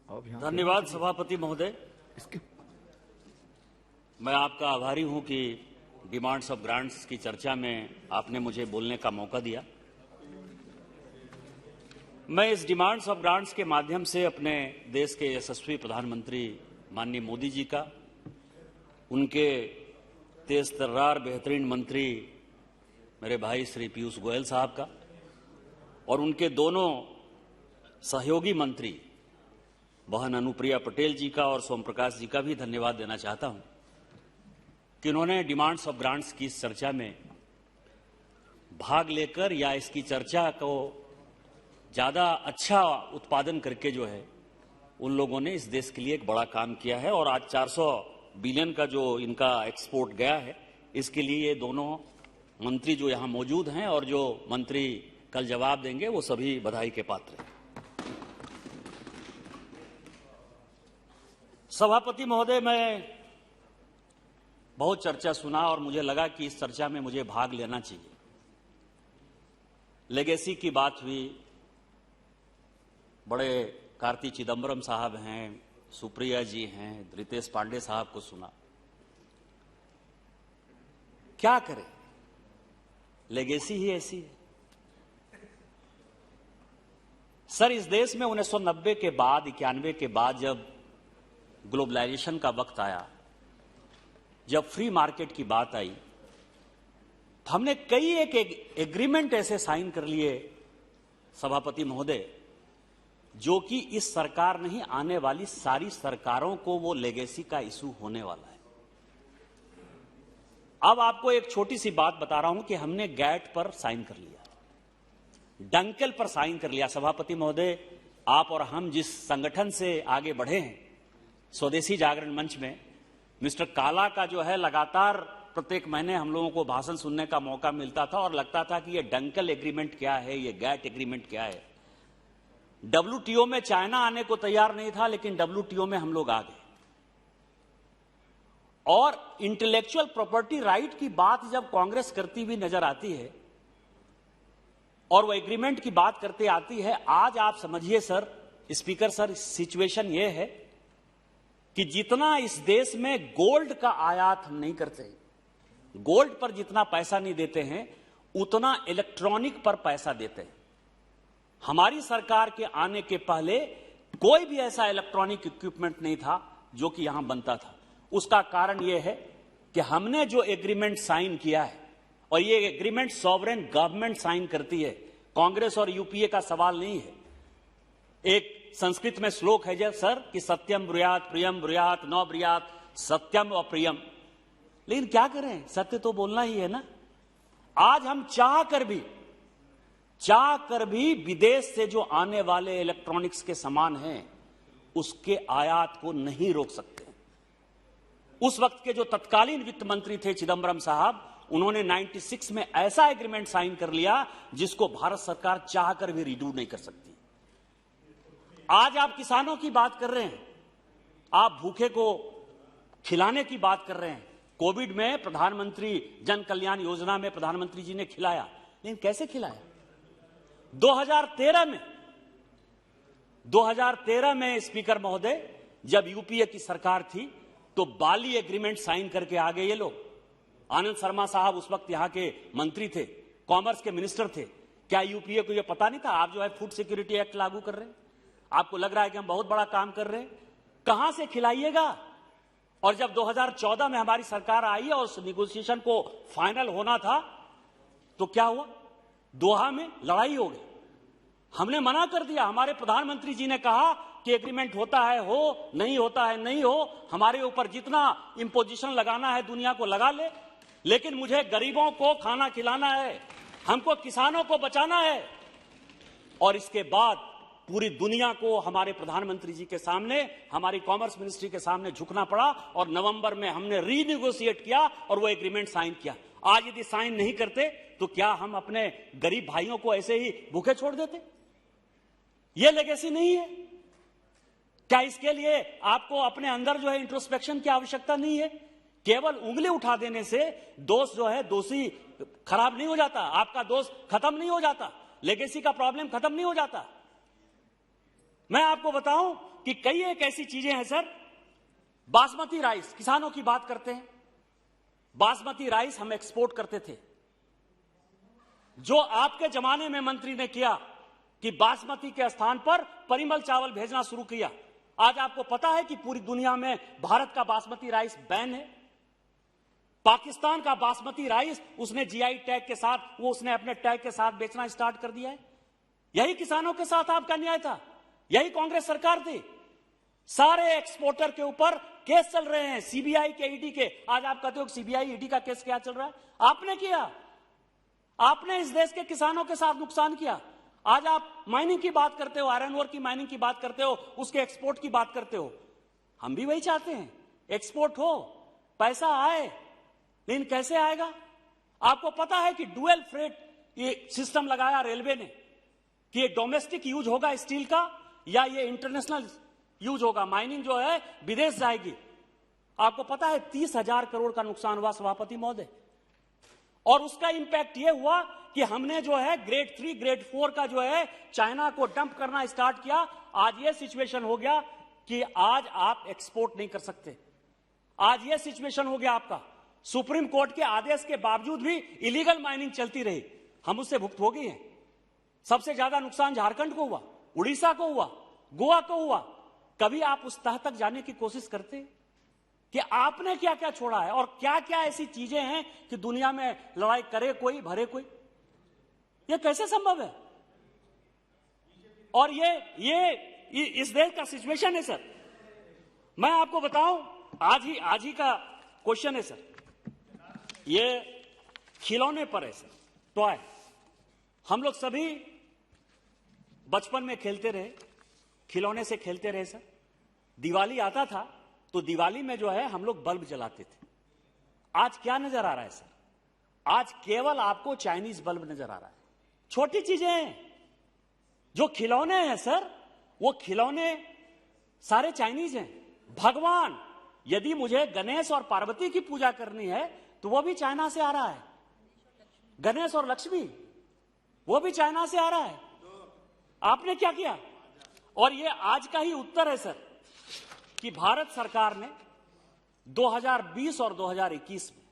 धन्यवाद सभापति महोदय। मैं आपका आभारी हूं कि डिमांड्स ऑफ ग्रांट्स की चर्चा में आपने मुझे बोलने का मौका दिया। मैं इस डिमांड्स ऑफ ग्रांट्स के माध्यम से अपने देश के यशस्वी प्रधानमंत्री माननीय मोदी जी का, उनके तेज तर्रार बेहतरीन मंत्री मेरे भाई श्री पीयूष गोयल साहब का और उनके दोनों सहयोगी मंत्री बहन अनुप्रिया पटेल जी का और सोम प्रकाश जी का भी धन्यवाद देना चाहता हूं कि उन्होंने डिमांड्स ऑफ ग्रांट्स की इस चर्चा में भाग लेकर या इसकी चर्चा को ज्यादा अच्छा उत्पादन करके जो है उन लोगों ने इस देश के लिए एक बड़ा काम किया है और आज 400 बिलियन का जो इनका एक्सपोर्ट गया है, इसके लिए ये दोनों मंत्री जो यहां मौजूद हैं और जो मंत्री कल जवाब देंगे वो सभी बधाई के पात्र हैं। सभापति महोदय, मैं बहुत चर्चा सुना और मुझे लगा कि इस चर्चा में मुझे भाग लेना चाहिए। लेगेसी की बात हुई, बड़े कार्ति चिदंबरम साहब हैं, सुप्रिया जी हैं, रितेश पांडे साहब को सुना। क्या करें, लेगेसी ही ऐसी है। सर, इस देश में 1990 के बाद 91 के बाद जब ग्लोबलाइजेशन का वक्त आया, जब फ्री मार्केट की बात आई, तो हमने कई एक एग्रीमेंट ऐसे साइन कर लिए सभापति महोदय, जो कि इस सरकार नहीं आने वाली सारी सरकारों को वो लेगेसी का इशू होने वाला है। अब आपको एक छोटी सी बात बता रहा हूं कि हमने गैट पर साइन कर लिया, डंकेल पर साइन कर लिया। सभापति महोदय, आप और हम जिस संगठन से आगे बढ़े हैं, स्वदेशी जागरण मंच में, मिस्टर काला का जो है लगातार प्रत्येक महीने हम लोगों को भाषण सुनने का मौका मिलता था और लगता था कि ये डंकेल एग्रीमेंट क्या है, ये गैट एग्रीमेंट क्या है। डब्ल्यूटीओ में चाइना आने को तैयार नहीं था, लेकिन डब्ल्यूटीओ में हम लोग आ गए। और इंटेलेक्चुअल प्रॉपर्टी राइट की बात जब कांग्रेस करती हुई नजर आती है और वो एग्रीमेंट की बात करते आती है, आज आप समझिए सर, स्पीकर सर, सिचुएशन ये है कि जितना इस देश में गोल्ड का आयात हम नहीं करते, गोल्ड पर जितना पैसा नहीं देते हैं, उतना इलेक्ट्रॉनिक पर पैसा देते हैं। हमारी सरकार के आने के पहले कोई भी ऐसा इलेक्ट्रॉनिक इक्विपमेंट नहीं था जो कि यहां बनता था। उसका कारण यह है कि हमने जो एग्रीमेंट साइन किया है, और ये एग्रीमेंट सॉवरेन गवर्नमेंट साइन करती है, कांग्रेस और यूपीए का सवाल नहीं है। एक संस्कृत में श्लोक है सर कि सत्यम ब्रूयात प्रियम ब्रूयात न ब्रूयात सत्यम और प्रियम। लेकिन क्या करें, सत्य तो बोलना ही है ना। आज हम चाह कर भी विदेश से जो आने वाले इलेक्ट्रॉनिक्स के सामान हैं, उसके आयात को नहीं रोक सकते। उस वक्त के जो तत्कालीन वित्त मंत्री थे चिदंबरम साहब, उन्होंने 96 में ऐसा एग्रीमेंट साइन कर लिया जिसको भारत सरकार चाहकर भी रिड्यू नहीं कर सकती। आज आप किसानों की बात कर रहे हैं, आप भूखे को खिलाने की बात कर रहे हैं। कोविड में प्रधानमंत्री जन कल्याण योजना में प्रधानमंत्री जी ने खिलाया, लेकिन कैसे खिलाया? 2013 में स्पीकर महोदय, जब यूपीए की सरकार थी, तो बाली एग्रीमेंट साइन करके आ गए ये लोग। आनंद शर्मा साहब उस वक्त यहां के मंत्री थे, कॉमर्स के मिनिस्टर थे। क्या यूपीए को यह पता नहीं था? आप जो है फूड सिक्योरिटी एक्ट लागू कर रहे हैं, आपको लग रहा है कि हम बहुत बड़ा काम कर रहे हैं। कहां से खिलाइएगा? और जब 2014 में हमारी सरकार आई और उस निगोशिएशन को फाइनल होना था, तो क्या हुआ? दोहा में लड़ाई हो गई। हमने मना कर दिया। हमारे प्रधानमंत्री जी ने कहा कि एग्रीमेंट होता है हो, नहीं होता है नहीं हो, हमारे ऊपर जितना इंपोजिशन लगाना है दुनिया को लगा ले, लेकिन मुझे गरीबों को खाना खिलाना है, हमको किसानों को बचाना है। और इसके बाद पूरी दुनिया को हमारे प्रधानमंत्री जी के सामने, हमारी कॉमर्स मिनिस्ट्री के सामने झुकना पड़ा और नवंबर में हमने रीनिगोशिएट किया और वो एग्रीमेंट साइन किया। आज यदि साइन नहीं करते तो क्या हम अपने गरीब भाइयों को ऐसे ही भूखे छोड़ देते? ये लेगेसी नहीं है क्या? इसके लिए आपको अपने अंदर जो है इंट्रोस्पेक्शन की आवश्यकता नहीं है? केवल उंगली उठा देने से दोष जो है दोषी खराब नहीं हो जाता, आपका दोष खत्म नहीं हो जाता, लेगेसी का प्रॉब्लम खत्म नहीं हो जाता। मैं आपको बताऊं कि कई एक ऐसी चीजें हैं सर। बासमती राइस, किसानों की बात करते हैं। बासमती राइस हम एक्सपोर्ट करते थे। जो आपके जमाने में मंत्री ने किया कि बासमती के स्थान पर परिमल चावल भेजना शुरू किया, आज आपको पता है कि पूरी दुनिया में भारत का बासमती राइस बैन है। पाकिस्तान का बासमती राइस उसने जीआई टैग के साथ, वो उसने अपने टैग के साथ बेचना स्टार्ट कर दिया है। यही किसानों के साथ आपका न्याय था, यही कांग्रेस सरकार थी। सारे एक्सपोर्टर के ऊपर केस चल रहे हैं, सीबीआई के, ईडी के। आज आप कहते हो सीबीआई ईडी का केस क्या चल रहा है? आपने किया, आपने इस देश के किसानों के साथ नुकसान किया। आज आप माइनिंग की बात करते हो, आयरन ओर की माइनिंग की बात करते हो, उसके एक्सपोर्ट की बात करते हो। हम भी वही चाहते हैं, एक्सपोर्ट हो, पैसा आए, लेकिन कैसे आएगा? आपको पता है कि डुअल फ्रेट ये सिस्टम लगाया रेलवे ने कि ये डोमेस्टिक यूज होगा स्टील का या ये इंटरनेशनल यूज होगा। माइनिंग जो है विदेश जाएगी। आपको पता है 30,000 करोड़ का नुकसान हुआ सभापति महोदय, और उसका इंपैक्ट ये हुआ कि हमने जो है ग्रेड 3 ग्रेड 4 का जो है चाइना को डंप करना स्टार्ट किया। आज ये सिचुएशन हो गया कि आज आप एक्सपोर्ट नहीं कर सकते। आज ये सिचुएशन हो गया आपका। सुप्रीम कोर्ट के आदेश के बावजूद भी इलीगल माइनिंग चलती रही, हम उससे भुगतभोगी हैं। सबसे ज्यादा नुकसान झारखंड को हुआ, उड़ीसा को हुआ, गोवा को हुआ। कभी आप उस तह तक जाने की कोशिश करते कि आपने क्या क्या छोड़ा है और क्या क्या ऐसी चीजें हैं कि दुनिया में लड़ाई करे कोई, भरे कोई? ये कैसे संभव है? और ये इस देश का सिचुएशन है सर। मैं आपको बताऊं, आज ही का क्वेश्चन है सर, ये खिलौने पर है सर, टॉय। हम लोग सभी बचपन में खेलते रहे, खिलौने से खेलते रहे सर। दिवाली आता था तो दिवाली में जो है हम लोग बल्ब जलाते थे। आज क्या नजर आ रहा है सर? आज केवल आपको चाइनीज बल्ब नजर आ रहा है। छोटी चीजें हैं, जो खिलौने हैं सर, वो खिलौने सारे चाइनीज हैं। भगवान, यदि मुझे गणेश और पार्वती की पूजा करनी है तो वो भी चाइना से आ रहा है। गणेश और लक्ष्मी, वो भी चाइना से आ रहा है। आपने क्या किया? और ये आज का ही उत्तर है सर कि भारत सरकार ने 2020 और 2021 में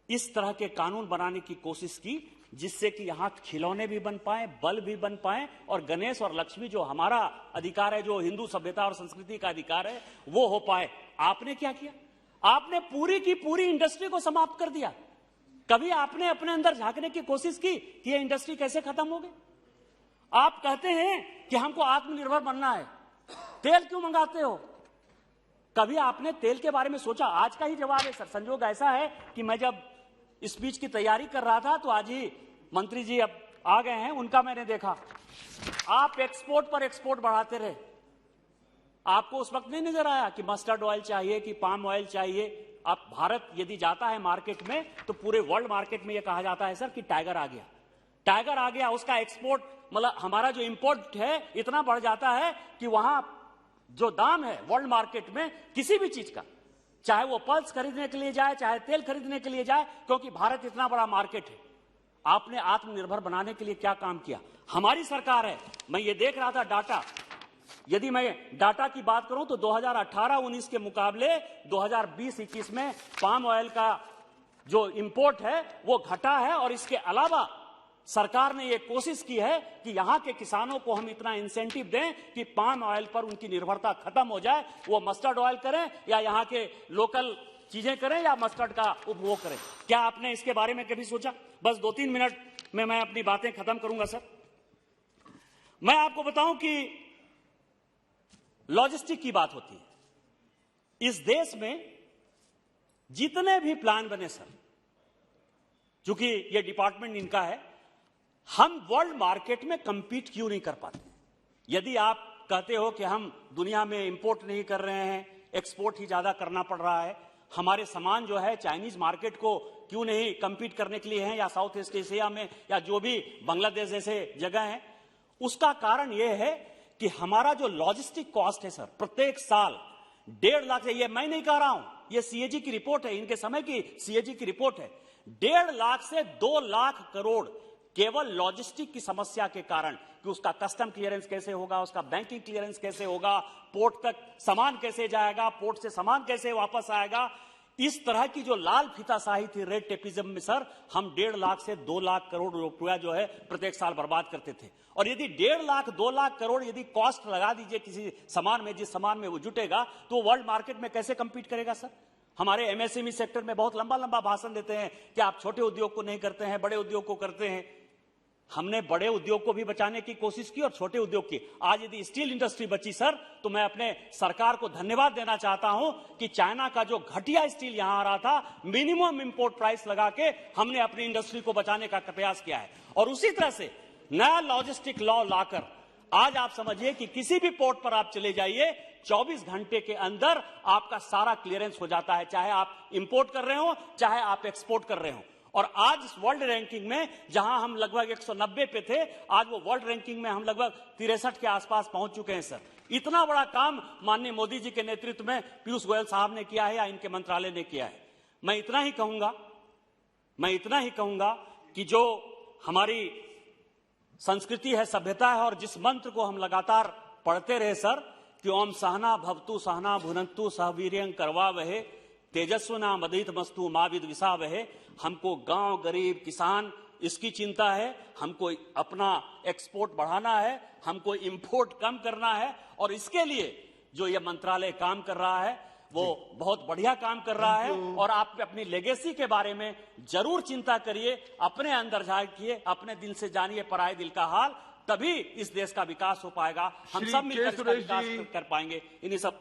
इस तरह के कानून बनाने की कोशिश की जिससे कि यहां खिलौने भी बन पाए, बल्ब भी बन पाए, और गणेश और लक्ष्मी जो हमारा अधिकार है, जो हिंदू सभ्यता और संस्कृति का अधिकार है, वो हो पाए। आपने क्या किया? आपने पूरी की पूरी इंडस्ट्री को समाप्त कर दिया। कभी आपने अपने अंदर झांकने की कोशिश की कि ये इंडस्ट्री कैसे खत्म हो गई? आप कहते हैं कि हमको आत्मनिर्भर बनना है, तेल क्यों मंगाते हो? कभी आपने तेल के बारे में सोचा? आज का ही जवाब है सर। संजोग ऐसा है कि मैं जब स्पीच की तैयारी कर रहा था तो आज ही मंत्री जी अब आ गए हैं, उनका मैंने देखा। आप एक्सपोर्ट पर एक्सपोर्ट बढ़ाते रहे। आपको उस वक्त नहीं नजर आया कि मस्टर्ड ऑयल चाहिए, कि पाम ऑयल चाहिए? अब भारत यदि जाता है मार्केट में तो पूरे वर्ल्ड मार्केट में यह कहा जाता है सर कि टाइगर आ गया, टाइगर आ गया। उसका एक्सपोर्ट, मतलब हमारा जो इंपोर्ट है इतना बढ़ जाता है कि वहां जो दाम है वर्ल्ड मार्केट में किसी भी चीज का, चाहे वो पल्स खरीदने के लिए जाए, चाहे तेल खरीदने के लिए जाए, क्योंकि भारत इतना बड़ा मार्केट है। आपने आत्मनिर्भर बनाने के लिए क्या काम किया? हमारी सरकार है। मैं ये देख रहा था डाटा, यदि मैं डाटा की बात करूं तो 2018-19 के मुकाबले 2020-21 में पाम ऑयल का जो इंपोर्ट है वो घटा है। और इसके अलावा सरकार ने यह कोशिश की है कि यहां के किसानों को हम इतना इंसेंटिव दें कि पाम ऑयल पर उनकी निर्भरता खत्म हो जाए। वो मस्टर्ड ऑयल करें या यहां के लोकल चीजें करें या मस्टर्ड का उपभोग करें। क्या आपने इसके बारे में कभी सोचा? बस 2-3 मिनट में मैं अपनी बातें खत्म करूंगा सर। मैं आपको बताऊं कि लॉजिस्टिक की बात होती है इस देश में, जितने भी प्लान बने सर, चूंकि ये डिपार्टमेंट इनका है, हम वर्ल्ड मार्केट में कंपीट क्यों नहीं कर पाते? यदि आप कहते हो कि हम दुनिया में इंपोर्ट नहीं कर रहे हैं, एक्सपोर्ट ही ज्यादा करना पड़ रहा है, हमारे सामान जो है चाइनीज मार्केट को क्यों नहीं कंपीट करने के लिए हैं, या साउथ ईस्ट एशिया में या जो भी बांग्लादेश जैसे जगह हैं, उसका कारण यह है कि हमारा जो लॉजिस्टिक कॉस्ट है सर, प्रत्येक साल 1.5 लाख से, ये मैं नहीं कह रहा हूं, ये सीएजी की रिपोर्ट है, इनके समय की सीएजी की रिपोर्ट है, 1.5 लाख से 2 लाख करोड़ केवल लॉजिस्टिक की समस्या के कारण कि उसका कस्टम क्लियरेंस कैसे होगा, उसका बैंकिंग क्लियरेंस कैसे होगा, पोर्ट तक सामान कैसे जाएगा, पोर्ट से सामान कैसे वापस आएगा, इस तरह की जो लाल फीताशाही थी रेड टेपिज्म में सर, हम 1.5 लाख से 2 लाख करोड़ रुपया जो है प्रत्येक साल बर्बाद करते थे। और यदि 1.5 लाख 2 लाख करोड़ यदि कॉस्ट लगा दीजिए किसी सामान में, जिस सामान में वो जुटेगा, तो वर्ल्ड मार्केट में कैसे कंपीट करेगा सर? हमारे एमएसएमई सेक्टर में बहुत लंबा लंबा भाषण देते हैं कि आप छोटे उद्योग को नहीं करते हैं, बड़े उद्योग को करते हैं। हमने बड़े उद्योग को भी बचाने की कोशिश की और छोटे उद्योग की। आज यदि स्टील इंडस्ट्री बची सर, तो मैं अपने सरकार को धन्यवाद देना चाहता हूं कि चाइना का जो घटिया स्टील यहां आ रहा था, मिनिमम इंपोर्ट प्राइस लगा के हमने अपनी इंडस्ट्री को बचाने का प्रयास किया है। और उसी तरह से नया लॉजिस्टिक लॉ लाकर आज आप समझिए कि किसी भी पोर्ट पर आप चले जाइए, 24 घंटे के अंदर आपका सारा क्लियरेंस हो जाता है, चाहे आप इंपोर्ट कर रहे हो, चाहे आप एक्सपोर्ट कर रहे हो। और आज इस वर्ल्ड रैंकिंग में जहां हम लगभग 190 पे थे, आज वो वर्ल्ड रैंकिंग में हम लगभग 63 के आसपास पहुंच चुके हैं सर। इतना बड़ा काम माननीय मोदी जी के नेतृत्व में पीयूष गोयल साहब ने किया है या इनके मंत्रालय ने किया है। मैं इतना ही कहूंगा कि जो हमारी संस्कृति है, सभ्यता है, और जिस मंत्र को हम लगातार पढ़ते रहे सर कि ओम सहना भवतु सहना भुनन्तु सह वीर्यं करवावहे तेजस्विना मदितमस्तु मा विद्विषावहे। हमको गांव, गरीब, किसान इसकी चिंता है, हमको अपना एक्सपोर्ट बढ़ाना है, हमको इंपोर्ट कम करना है। और इसके लिए जो ये मंत्रालय काम कर रहा है वो बहुत बढ़िया काम कर रहा है। और आप अपनी लेगेसी के बारे में जरूर चिंता करिए, अपने अंदर झांकिए, अपने दिल से जानिए पराये दिल का हाल, तभी इस देश का विकास हो पाएगा। हम सब मिलकर इसका विकास कर पाएंगे। इन्हीं सब